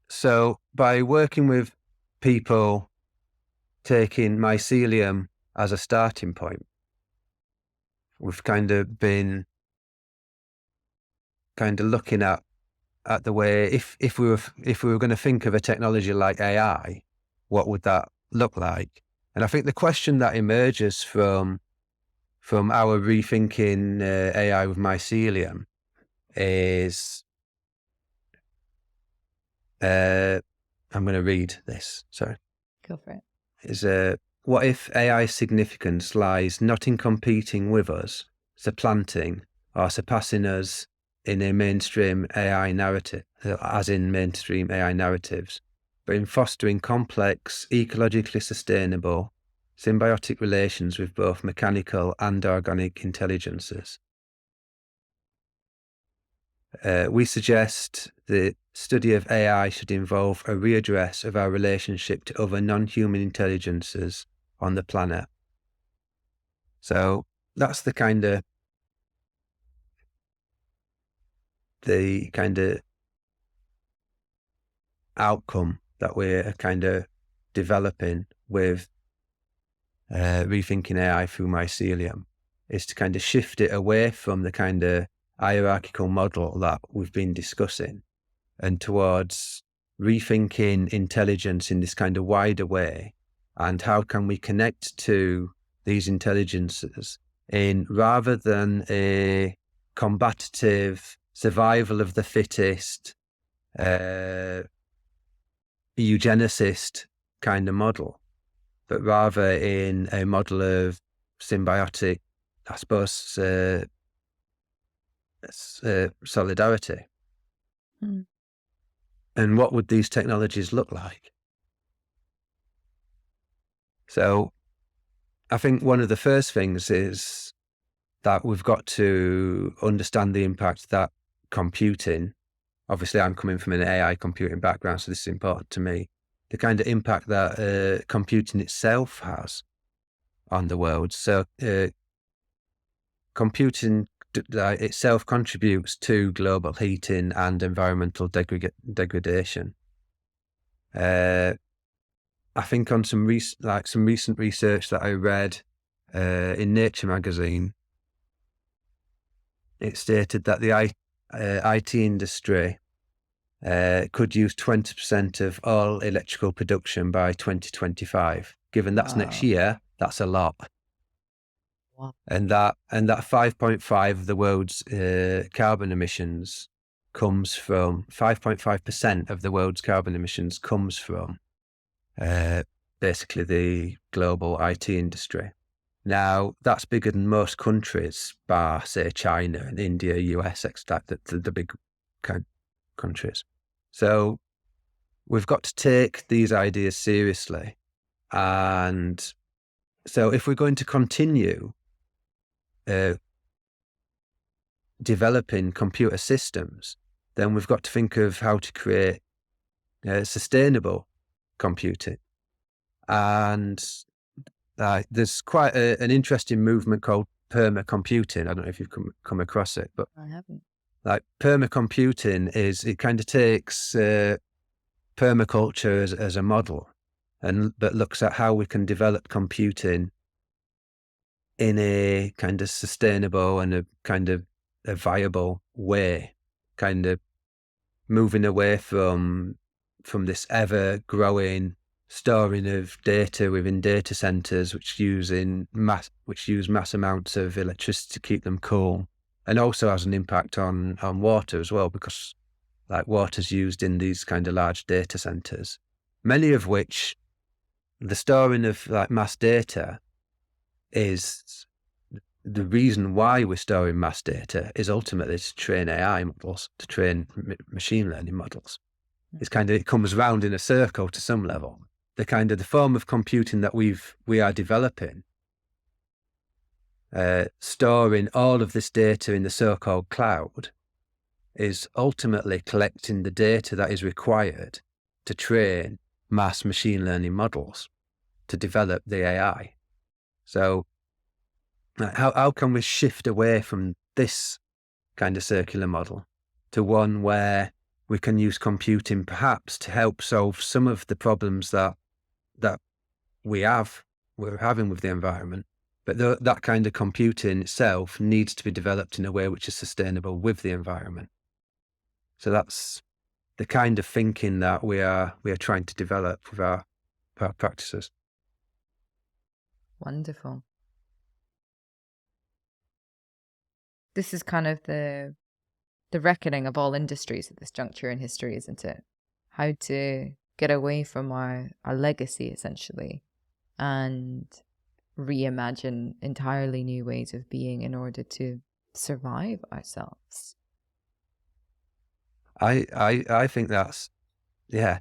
so by working with people taking mycelium as a starting point, we've kind of been looking at the way if we were going to think of a technology like AI, what would that look like? And I think the question that emerges from our rethinking AI with mycelium is, I'm going to read this. Sorry. Go for it. Is what if AI's significance lies not in competing with us, supplanting or surpassing us in a mainstream AI narrative, as in mainstream AI narratives, but in fostering complex, ecologically sustainable, symbiotic relations with both mechanical and organic intelligences. We suggest the study of AI should involve a readdress of our relationship to other non-human intelligences on the planet. So that's the kind of outcome that we're kind of developing with rethinking AI through mycelium, is to kind of shift it away from the kind of hierarchical model that we've been discussing and towards rethinking intelligence in this kind of wider way, and how can we connect to these intelligences in rather than a combative survival of the fittest eugenicist kind of model, but rather in a model of symbiotic, I suppose, solidarity. And what would these technologies look like? So I think one of the first things is that we've got to understand the impact that computing, obviously I'm coming from an AI computing background, so this is important to me, the kind of impact that computing itself has on the world. So computing itself contributes to global heating and environmental degradation. I think on some recent research that I read in Nature magazine, it stated that the IT industry could use 20% of all electrical production by 2025. Given that's next year, that's a lot. Wow. And that 5.5 of the world's carbon emissions comes from 5.5% of the world's carbon emissions comes from basically the global IT industry. Now, that's bigger than most countries, bar, say, China and India, US, the big kind of countries. So we've got to take these ideas seriously. And so if we're going to continue developing computer systems, then we've got to think of how to create sustainable computing. And there's quite an interesting movement called permacomputing. I don't know if you've come across it, but I haven't. like permacomputing it kind of takes permaculture as a model, but looks at how we can develop computing in a kind of sustainable and a kind of a viable way, kind of moving away from this ever growing storing of data within data centers, which use mass amounts of electricity to keep them cool, and also has an impact on water as well, because like water's used in these kind of large data centers, many of which the storing of like mass data is the reason why we're storing mass data is ultimately to train AI models, to train machine learning models. It's kind of, it comes round in a circle to some level. The form of computing that we are developing, storing all of this data in the so-called cloud, is ultimately collecting the data that is required to train mass machine learning models to develop the AI. So how can we shift away from this kind of circular model to one where we can use computing perhaps to help solve some of the problems that we're having with the environment, but that kind of computing itself needs to be developed in a way which is sustainable with the environment. So that's the kind of thinking that we are trying to develop with our practices. Wonderful. This is kind of the reckoning of all industries at this juncture in history, isn't it? How to get away from our legacy, essentially, and reimagine entirely new ways of being in order to survive ourselves. I think that's, yeah,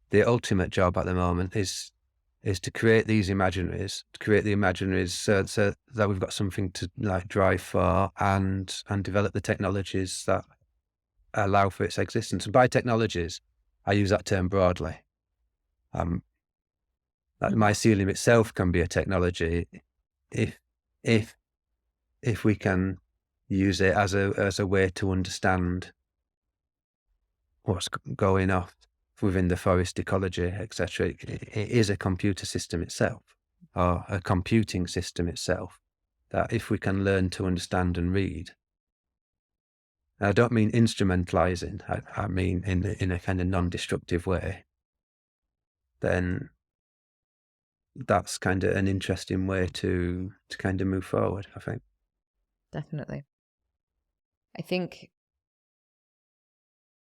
the ultimate job at the moment is to create these imaginaries, so that we've got something to like drive for and develop the technologies that allow for its existence. And by technologies, I use that term broadly. Like mycelium itself can be a technology if we can use it as a way to understand what's going off within the forest ecology, etc. It is a computer system itself, or a computing system itself, that if we can learn to understand and read. I don't mean instrumentalizing, I mean in a kind of non-destructive way, then that's kind of an interesting way to kind of move forward, I think. Definitely. I think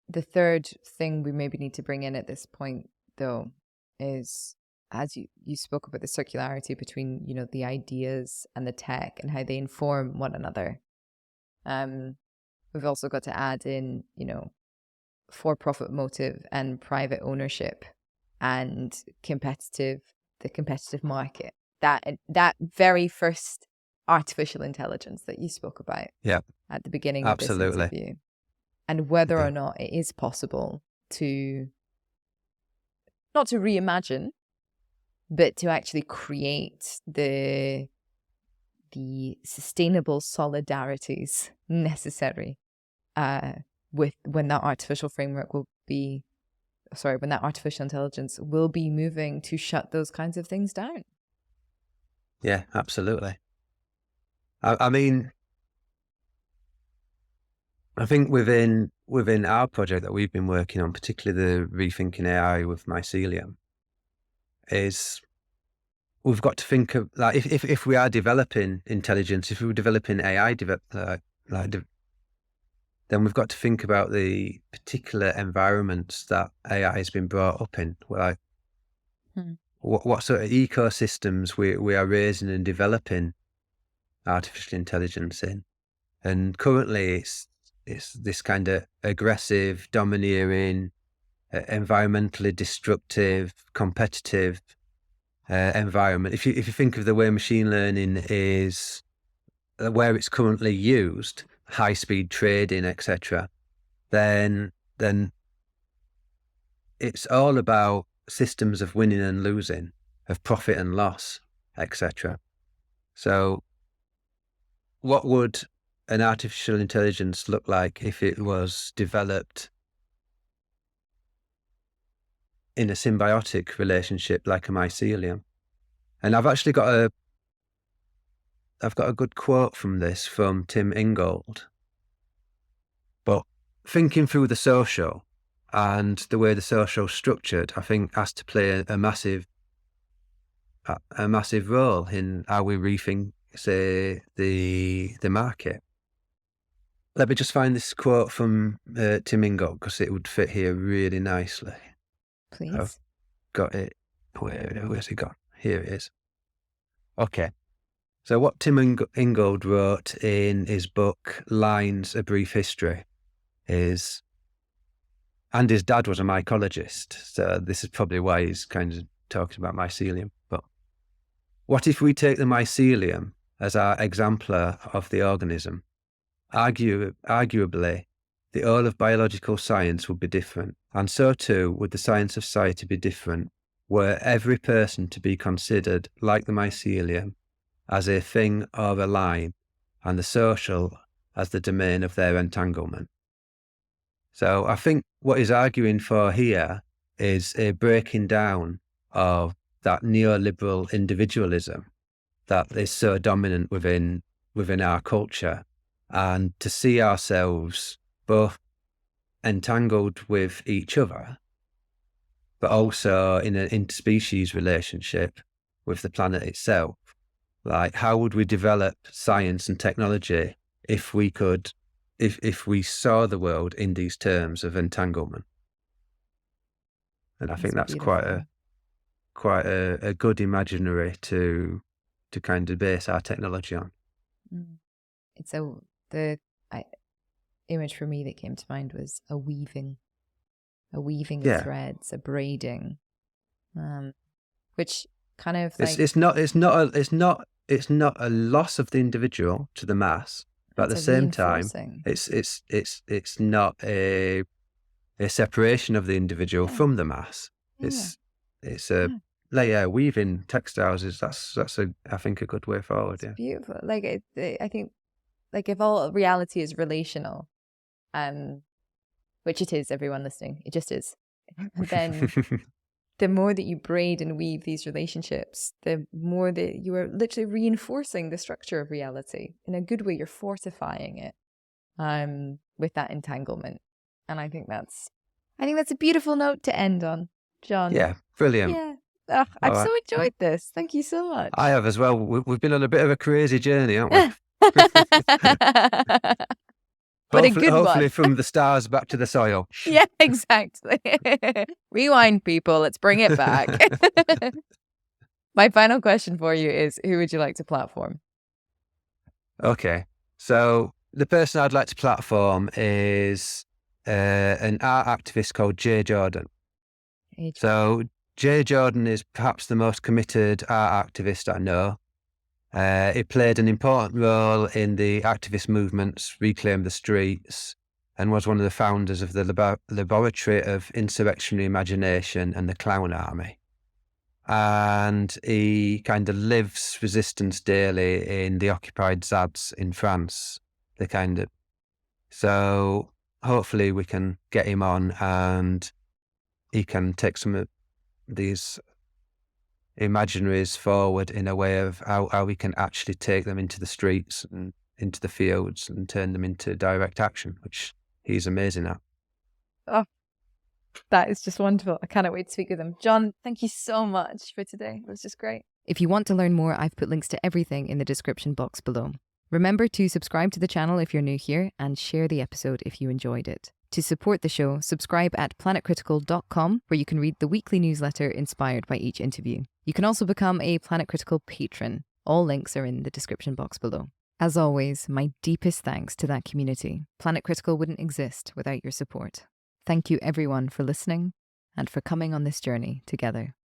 the third thing we maybe need to bring in at this point, though, is, as you spoke about the circularity between, the ideas and the tech and how they inform one another. We've also got to add in, for-profit motive and private ownership and the competitive market. That very first artificial intelligence that you spoke about at the beginning of this interview. And whether or not it is possible to, not to reimagine, but to actually create the sustainable solidarities necessary when that artificial intelligence will be moving to shut those kinds of things down. Yeah, absolutely. I mean, I think within our project that we've been working on, particularly the Rethinking AI with mycelium, is we've got to think of, like, if we are developing intelligence, if we're developing AI, then we've got to think about the particular environments that AI has been brought up in. Like, what sort of ecosystems we are raising and developing artificial intelligence in. And currently it's this kind of aggressive, domineering, environmentally destructive, competitive environment. If you think of the way machine learning is, where it's currently used, high-speed trading, etc., then it's all about systems of winning and losing, of profit and loss, etc. So what would an artificial intelligence look like if it was developed in a symbiotic relationship like a mycelium? And I've actually got a good quote from this from Tim Ingold. But thinking through the social and the way the social is structured, I think has to play a massive role in how we rethink, say, the market. Let me just find this quote from Tim Ingold, because it would fit here really nicely. Please. I've got it. Where's it gone? Here it is. Okay. So what Tim Ingold wrote in his book, Lines, A Brief History, is, and his dad was a mycologist, so this is probably why he's kind of talking about mycelium. But what if we take the mycelium as our exemplar of the organism? Arguably, the whole of biological science would be different, and so too would the science of society be different, were every person to be considered like the mycelium, as a thing or a line, and the social as the domain of their entanglement. So I think what he's arguing for here is a breaking down of that neoliberal individualism that is so dominant within our culture, and to see ourselves both entangled with each other, but also in an interspecies relationship with the planet itself. Like, how would we develop science and technology if we could, if we saw the world in these terms of entanglement? And I think that's beautiful. quite a good imaginary to kind of base our technology on. It's the image for me that came to mind was a weaving of threads, a braiding, which kind of like it's not a loss of the individual to the mass, but at the same time, it's not a separation of the individual from the mass. It's weaving textiles is I think a good way forward. It's beautiful. Like I think, like, if all reality is relational, which it is, everyone listening, it just is, then the more that you braid and weave these relationships, the more that you are literally reinforcing the structure of reality. In a good way, you're fortifying it with that entanglement. And I think that's a beautiful note to end on, John. Yeah, brilliant. Yeah. Oh, I've so enjoyed this. Thank you so much. I have as well. We've been on a bit of a crazy journey, haven't we? But a good hopefully one. From the stars back to the soil. Yeah, exactly. Rewind, people. Let's bring it back. My final question for you is, who would you like to platform? Okay. So the person I'd like to platform is an art activist called J. Jordan. So J. Jordan is perhaps the most committed art activist I know. He played an important role in the activist movements, Reclaim the Streets, and was one of the founders of the Laboratory of Insurrectionary Imagination and the Clown Army. And he kind of lives resistance daily in the occupied ZADs in France. So hopefully we can get him on and he can take some of these imaginaries forward in a way of how we can actually take them into the streets and into the fields and turn them into direct action, which he's amazing at. Oh, that is just wonderful. I cannot wait to speak with him. John, thank you so much for today. It was just great. If you want to learn more, I've put links to everything in the description box below. Remember to subscribe to the channel if you're new here and share the episode if you enjoyed it. To support the show, subscribe at planetcritical.com, where you can read the weekly newsletter inspired by each interview. You can also become a Planet Critical patron. All links are in the description box below. As always, my deepest thanks to that community. Planet Critical wouldn't exist without your support. Thank you everyone for listening and for coming on this journey together.